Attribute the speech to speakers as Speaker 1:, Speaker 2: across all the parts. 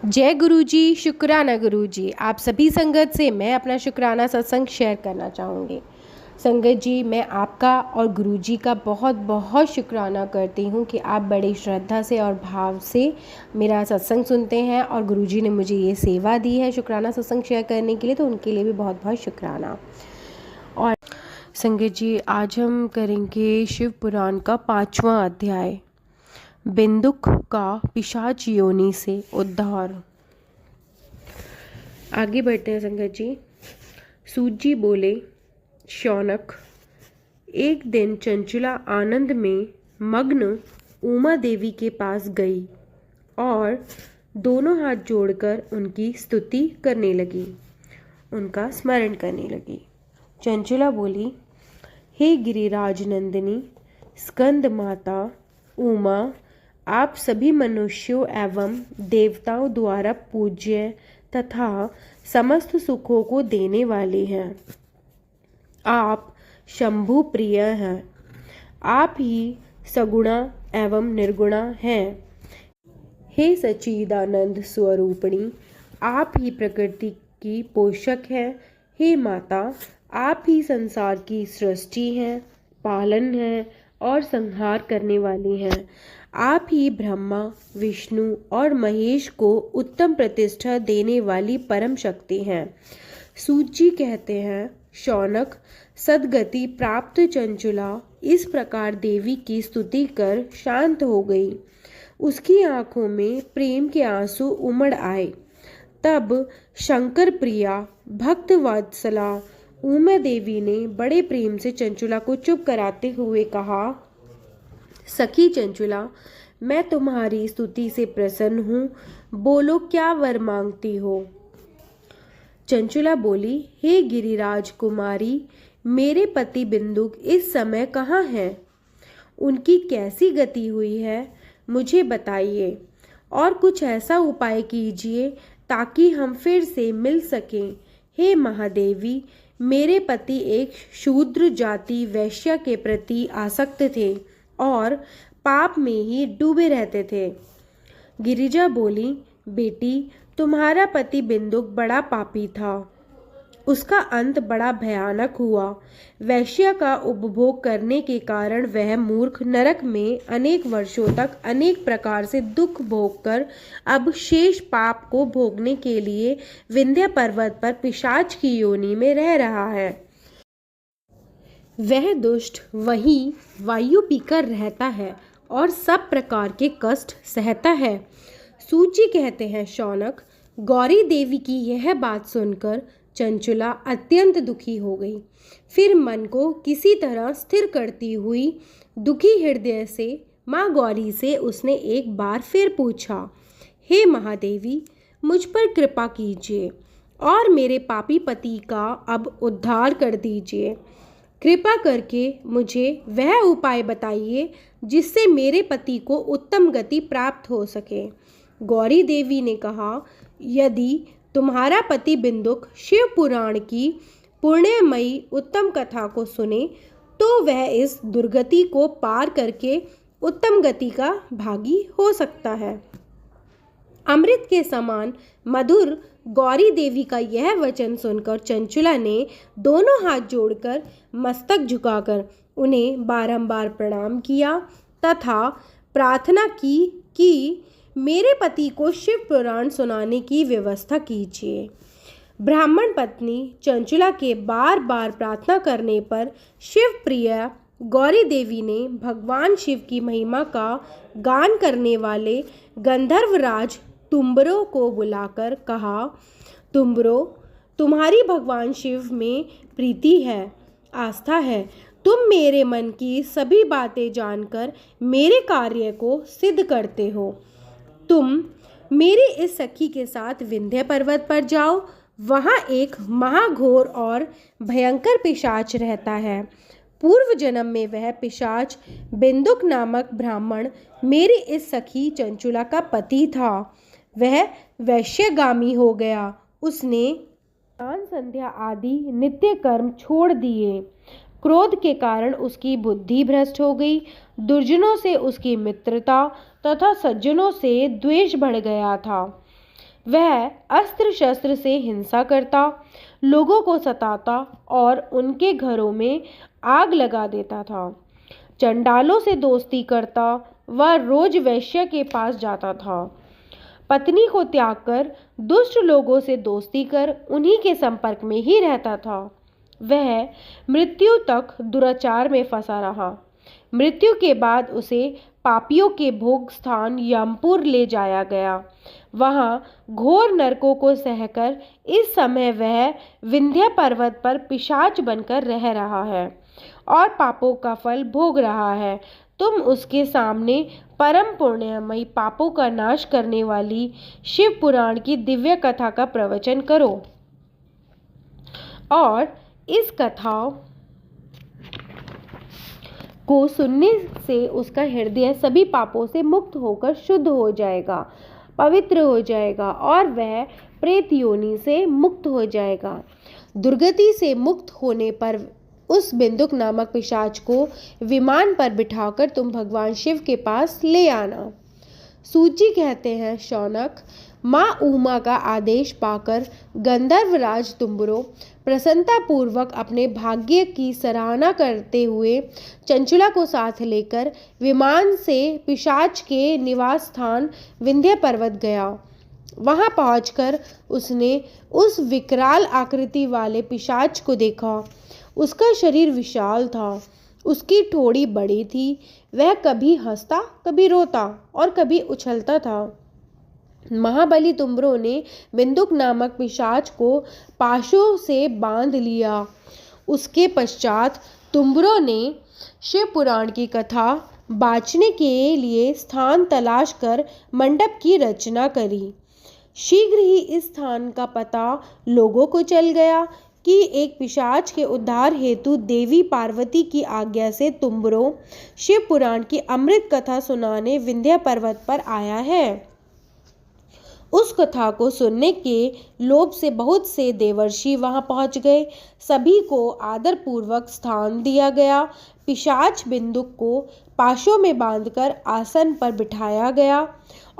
Speaker 1: जय गुरु जी, शुक्राना गुरु जी। आप सभी संगत से मैं अपना शुक्राना सत्संग शेयर करना चाहूँगी। संगत जी, मैं आपका और गुरु जी का बहुत बहुत शुक्राना करती हूँ कि आप बड़ी श्रद्धा से और भाव से मेरा सत्संग सुनते हैं और गुरु जी ने मुझे ये सेवा दी है शुक्राना सत्संग शेयर करने के लिए, तो उनके लिए भी बहुत बहुत शुक्राना। और संगत जी, आज हम करेंगे शिव पुराण का 5वां अध्याय, बिंदुक का पिशाच योनि से उद्धार। आगे बढ़ते हैं संगत जी। सूत जी बोले, शौनक, एक दिन चंचला आनंद में मग्न उमा देवी के पास गई और दोनों हाथ जोड़कर उनकी स्तुति करने लगी, उनका स्मरण करने लगी। चंचला बोली, हे गिरिराज नंदिनी स्कंद माता उमा, आप सभी मनुष्यों एवं देवताओं द्वारा पूज्य तथा समस्त सुखों को देने वाले हैं। आप शंभु प्रिय हैं। आप ही सगुणा एवं निर्गुणा हैं। हे सच्चिदानंद स्वरूपिणी, आप ही प्रकृति की पोषक हैं। हे माता, आप ही संसार की सृष्टि हैं, पालन है और संहार करने वाली हैं। आप ही ब्रह्मा, विष्णु और महेश को उत्तम प्रतिष्ठा देने वाली परम शक्ति हैं। सूत जी कहते हैं, शौनक, सद्गति प्राप्त चंचला इस प्रकार देवी की स्तुति कर शांत हो गई। उसकी आंखों में प्रेम के आंसू उमड़ आए। तब शंकर प्रिया भक्त वात्सला उमा देवी ने बड़े प्रेम से चंचला को चुप कराते हुए कहा, सखी चंचला, मैं तुम्हारी स्तुति से प्रसन्न हूँ, बोलो क्या वर मांगती हो। चंचला बोली, हे गिरिराज कुमारी, मेरे पति बिंदुक इस समय कहाँ हैं? उनकी कैसी गति हुई है, मुझे बताइए, और कुछ ऐसा उपाय कीजिए ताकि हम फिर से मिल सकें। हे महादेवी, मेरे पति एक शूद्र जाति वैश्य के प्रति आसक्त थे और पाप में ही डूबे रहते थे। गिरिजा बोली, बेटी, तुम्हारा पति बिंदुक बड़ा पापी था। उसका अंत बड़ा भयानक हुआ। वैश्य का उपभोग करने के कारण वह मूर्ख नरक में अनेक वर्षों तक अनेक प्रकार से दुख भोग कर अब शेष पाप को भोगने के लिए विंध्य पर्वत पर पिशाच की योनि में रह रहा है। वह दुष्ट वहीं वायु पीकर रहता है और सब प्रकार के कष्ट सहता है। सूत जी कहते हैं, शौनक, गौरी देवी की यह बात सुनकर चंचला अत्यंत दुखी हो गई। फिर मन को किसी तरह स्थिर करती हुई दुखी हृदय से माँ गौरी से उसने एक बार फिर पूछा, हे महादेवी, मुझ पर कृपा कीजिए और मेरे पापी पति का अब उद्धार कर दीजिए। कृपा करके मुझे वह उपाय बताइए जिससे मेरे पति को उत्तम गति प्राप्त हो सके। गौरी देवी ने कहा, यदि तुम्हारा पति बिंदुक शिव पुराण की पुण्यमयी उत्तम कथा को सुने तो वह इस दुर्गति को पार करके उत्तम गति का भागी हो सकता है। अमृत के समान मधुर गौरी देवी का यह वचन सुनकर चंचला ने दोनों हाथ जोड़कर मस्तक झुकाकर उन्हें बारंबार प्रणाम किया तथा प्रार्थना की कि मेरे पति को शिव पुराण सुनाने की व्यवस्था कीजिए। ब्राह्मण पत्नी चंचला के बार बार प्रार्थना करने पर शिव प्रिया गौरी देवी ने भगवान शिव की महिमा का गान करने वाले गंधर्वराज तुम्बरो को बुलाकर कहा, तुम्बरो, तुम्हारी भगवान शिव में प्रीति है, आस्था है। तुम मेरे मन की सभी बातें जानकर मेरे कार्य को सिद्ध करते हो। तुम मेरी इस सखी के साथ विंध्य पर्वत पर जाओ। वहाँ एक महाघोर और भयंकर पिशाच रहता है। पूर्व जन्म में वह पिशाच बिंदुक नामक ब्राह्मण मेरी इस सखी चंचला का पति था। वह वैश्यगामी हो गया। उसने स्नान संध्या आदि नित्य कर्म छोड़ दिए। क्रोध के कारण उसकी बुद्धि भ्रष्ट हो गई। दुर्जनों से उसकी मित्रता तथा सज्जनों से द्वेष बढ़ गया था। वह अस्त्र शस्त्र से हिंसा करता, लोगों को सताता और उनके घरों में आग लगा देता था। चंडालों से दोस्ती करता, वह रोज वैश्य के पास जाता था। पत्नी को त्याग कर दुष्ट लोगों से दोस्ती कर उन्हीं के संपर्क में ही रहता था। वह मृत्यु तक दुराचार में फंसा रहा। मृत्यु के बाद उसे पापियों के भोग स्थान यमपुर ले जाया गया। वहाँ घोर नरकों को सहकर इस समय वह विंध्य पर्वत पर पिशाच बनकर रह रहा है और पापों का फल भोग रहा है। तुम उसके सामने परम पुण्यमयी पापों का नाश करने वाली शिव पुराण की दिव्य कथा का प्रवचन करो और इस कथा को सुनने से उसका हृदय सभी पापों से मुक्त होकर शुद्ध हो जाएगा, पवित्र हो जाएगा और वह प्रेत योनि से मुक्त हो जाएगा। दुर्गति से मुक्त होने पर उस बिंदुक नामक पिशाच को विमान पर बिठाकर तुम भगवान शिव के पास ले आना। सूत जी कहते हैं, शौनक, माँ उमा का आदेश पाकर गंधर्वराज तुम्बरो प्रसन्नतापूर्वक अपने भाग्य की सराहना करते हुए चंचला को साथ लेकर विमान से पिशाच के निवास स्थान विंध्य पर्वत गया। वहां पहुंचकर उसने उस विकराल आकृति वाले पिशाच को देखा। उसका शरीर विशाल था, उसकी ठोड़ी बड़ी थी। वह कभी हंसता, कभी रोता और कभी उछलता था। महाबली तुम्बरो ने बिंदुक नामक पिशाच को पाशों से बांध लिया। उसके पश्चात तुम्बरो ने शिव पुराण की कथा बाँचने के लिए स्थान तलाश कर मंडप की रचना करी। शीघ्र ही इस स्थान का पता लोगों को चल गया कि एक पिशाच के उद्धार हेतु देवी पार्वती की आज्ञा से तुम्बरो शिव पुराण की अमृत कथा सुनाने विंध्य पर्वत पर आया है। उस कथा को सुनने के लोभ से बहुत से देवर्षि वहां पहुंच गए। सभी को आदरपूर्वक स्थान दिया गया। पिशाच बिंदुक को पाशों में बांधकर आसन पर बिठाया गया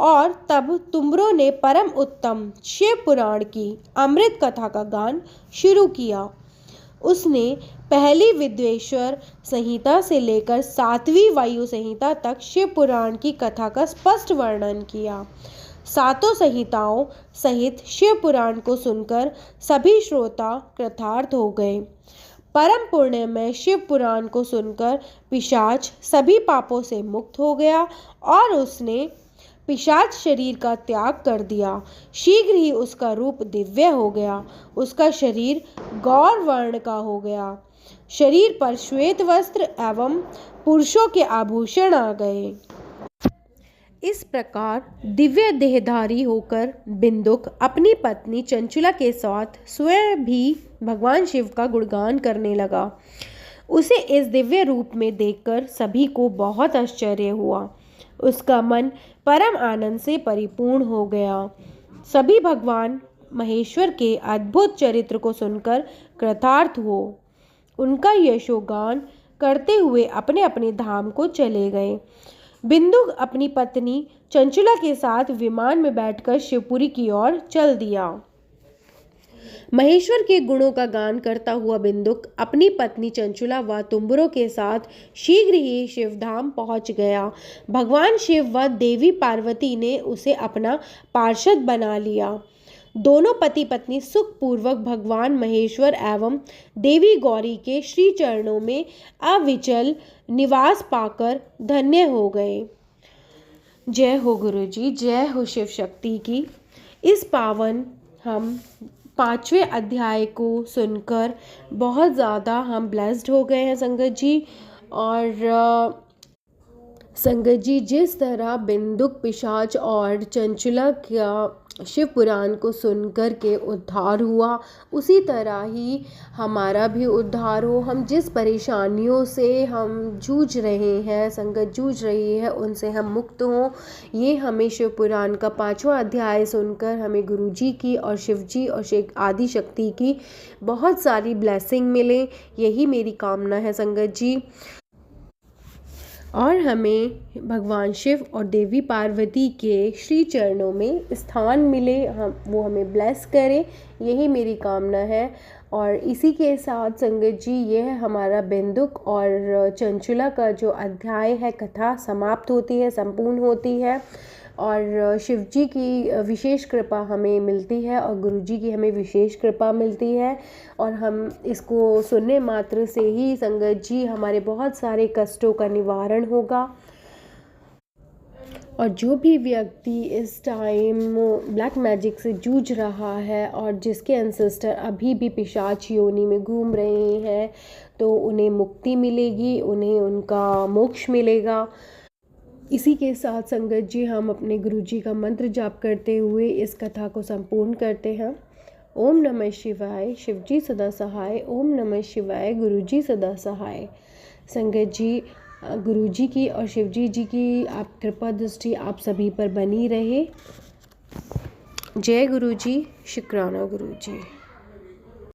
Speaker 1: और तब तुम्बरो ने परम उत्तम शिव पुराण की अमृत कथा का गान शुरू किया। उसने पहली विद्वेश्वर संहिता से लेकर 7वीं वायु संहिता तक शिव पुराण की कथा का स्पष्ट वर्णन किया। सातों संहिताओं सहित शिव पुराण को सुनकर सभी श्रोता कृतार्थ हो गए। परम पुण्य में शिव पुराण को सुनकर पिशाच सभी पापों से मुक्त हो गया और उसने पिशाच शरीर का त्याग कर दिया। शीघ्र ही उसका रूप दिव्य हो गया। उसका शरीर गौर वर्ण का हो गया। शरीर पर श्वेत वस्त्र एवं पुरुषों के आभूषण आ गए। इस प्रकार दिव्य देहधारी होकर बिंदुक अपनी पत्नी चंचला के साथ स्वयं भी भगवान शिव का गुणगान करने लगा। उसे इस दिव्य रूप में देखकर सभी को बहुत आश्चर्य हुआ। उसका मन परम आनंद से परिपूर्ण हो गया। सभी भगवान महेश्वर के अद्भुत चरित्र को सुनकर कृतार्थ हो उनका यशोगान करते हुए अपने अपने धाम को चले गए। बिंदु अपनी पत्नी चंचला के साथ विमान में बैठकर शिवपुरी की ओर चल दिया। महेश्वर के गुणों का गान करता हुआ बिंदुक अपनी पत्नी चंचला व तुम्बरो के साथ शीघ्र ही शिवधाम पहुंच गया। भगवान शिव व देवी पार्वती ने उसे अपना पार्षद बना लिया। दोनों पति पत्नी सुखपूर्वक भगवान महेश्वर एवं देवी गौरी के श्री चरणों में अविचल निवास पाकर धन्य हो गए। जय हो गुरु जी, जय हो शिव शक्ति की। इस पावन हम 5वें अध्याय को सुनकर बहुत ज़्यादा हम ब्लेस्ड हो गए हैं संगत जी। और संगत जी, जिस तरह बिंदुक पिशाच और चंचला का शिव पुराण को सुनकर के उद्धार हुआ, उसी तरह ही हमारा भी उद्धार हो। हम जिस परेशानियों से हम जूझ रहे हैं, संगत जूझ रही है, उनसे हम मुक्त हों। ये हमें शिव पुराण का 5वां अध्याय सुनकर हमें गुरु जी की और शिव जी और शेख आदि शक्ति की बहुत सारी ब्लेसिंग मिले, यही मेरी कामना है संगत जी। और हमें भगवान शिव और देवी पार्वती के श्री चरणों में स्थान मिले, हम वो हमें ब्लेस करें, यही मेरी कामना है। और इसी के साथ संगत जी यह हमारा बिंदुक और चंचुला का जो अध्याय है, कथा समाप्त होती है, संपूर्ण होती है। और शिव जी की विशेष कृपा हमें मिलती है और गुरु जी की हमें विशेष कृपा मिलती है। और हम इसको सुनने मात्र से ही संगत जी हमारे बहुत सारे कष्टों का निवारण होगा। और जो भी व्यक्ति इस टाइम ब्लैक मैजिक से जूझ रहा है और जिसके एंसेस्टर अभी भी पिशाच योनि में घूम रहे हैं, तो उन्हें मुक्ति मिलेगी, उन्हें उनका मोक्ष मिलेगा। इसी के साथ संगत जी हम अपने गुरु जी का मंत्र जाप करते हुए इस कथा को संपूर्ण करते हैं। ओम नमः शिवाय, शिव जी सदा सहाय। ओम नमः शिवाय, गुरु जी सदा सहाय। संगत जी गुरु जी की और शिव जी की आप कृपा दृष्टि आप सभी पर बनी रहे। जय गुरु जी, शुक्राना गुरु जी।